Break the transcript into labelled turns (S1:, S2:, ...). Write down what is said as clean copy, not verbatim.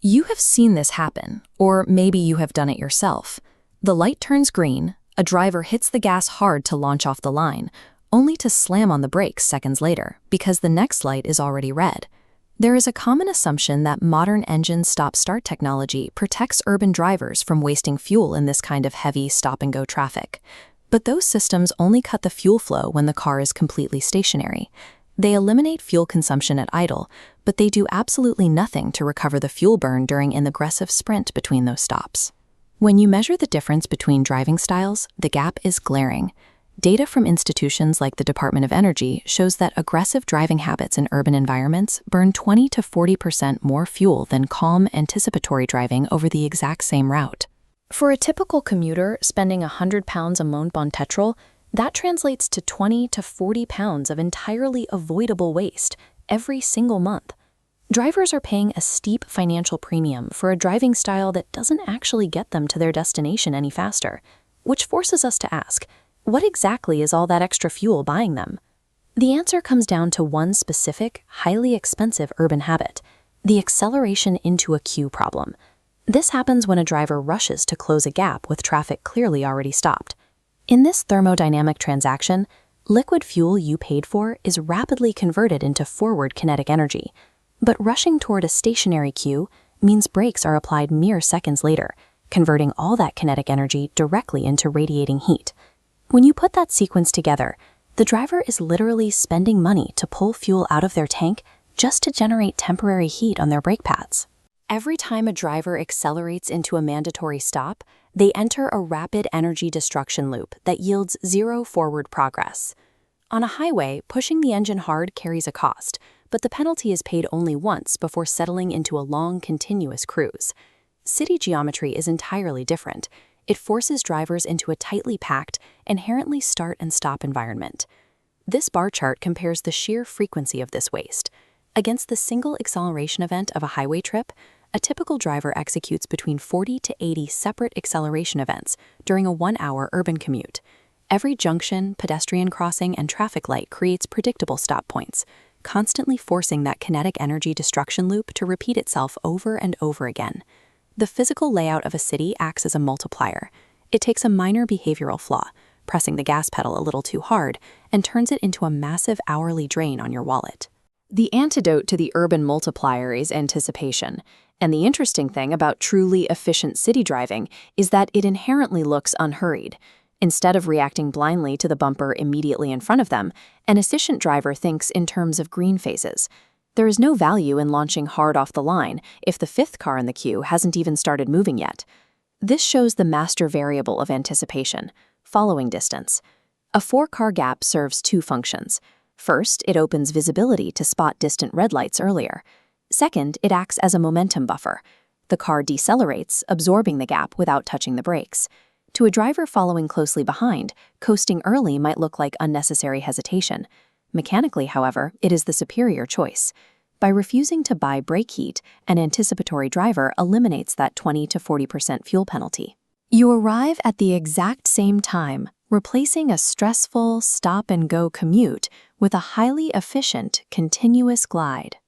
S1: You have seen this happen, or maybe you have done it yourself. The light turns green, a driver hits the gas hard to launch off the line, only to slam on the brakes seconds later because the next light is already red. There is a common assumption that modern engine stop-start technology protects urban drivers from wasting fuel in this kind of heavy stop-and-go traffic. But those systems only cut the fuel flow when the car is completely stationary. They eliminate fuel consumption at idle, but they do absolutely nothing to recover the fuel burn during an aggressive sprint between those stops. When you measure the difference between driving styles, the gap is glaring. Data from institutions like the Department of Energy shows that aggressive driving habits in urban environments burn 20 to 40% more fuel than calm, anticipatory driving over the exact same route. For a typical commuter spending 100 pounds a month on petrol, that translates to 20 to 40 pounds of entirely avoidable waste every single month. Drivers are paying a steep financial premium for a driving style that doesn't actually get them to their destination any faster, which forces us to ask, what exactly is all that extra fuel buying them? The answer comes down to one specific, highly expensive urban habit: the acceleration into a queue problem. This happens when a driver rushes to close a gap with traffic clearly already stopped. In this thermodynamic transaction, liquid fuel you paid for is rapidly converted into forward kinetic energy. But rushing toward a stationary queue means brakes are applied mere seconds later, converting all that kinetic energy directly into radiating heat. When you put that sequence together, the driver is literally spending money to pull fuel out of their tank just to generate temporary heat on their brake pads. Every time a driver accelerates into a mandatory stop, they enter a rapid energy destruction loop that yields zero forward progress. On a highway, pushing the engine hard carries a cost, but the penalty is paid only once before settling into a long, continuous cruise. City geometry is entirely different. It forces drivers into a tightly packed, inherently start and stop environment. This bar chart compares the sheer frequency of this waste. Against the single acceleration event of a highway trip, a typical driver executes between 40 to 80 separate acceleration events during a 1-hour urban commute. Every junction, pedestrian crossing, and traffic light creates predictable stop points, constantly forcing that kinetic energy destruction loop to repeat itself over and over again. The physical layout of a city acts as a multiplier. It takes a minor behavioral flaw, pressing the gas pedal a little too hard, and turns it into a massive hourly drain on your wallet. The antidote to the urban multiplier is anticipation. And the interesting thing about truly efficient city driving is that it inherently looks unhurried. Instead of reacting blindly to the bumper immediately in front of them, an efficient driver thinks in terms of green phases. There is no value in launching hard off the line if the fifth car in the queue hasn't even started moving yet. This shows the master variable of anticipation: following distance. A 4-car gap serves two functions. First, it opens visibility to spot distant red lights earlier. Second, it acts as a momentum buffer. The car decelerates, absorbing the gap without touching the brakes. To a driver following closely behind, coasting early might look like unnecessary hesitation. Mechanically, however, it is the superior choice. By refusing to buy brake heat, an anticipatory driver eliminates that 20 to 40% fuel penalty. You arrive at the exact same time, replacing a stressful stop-and-go commute with a highly efficient, continuous glide.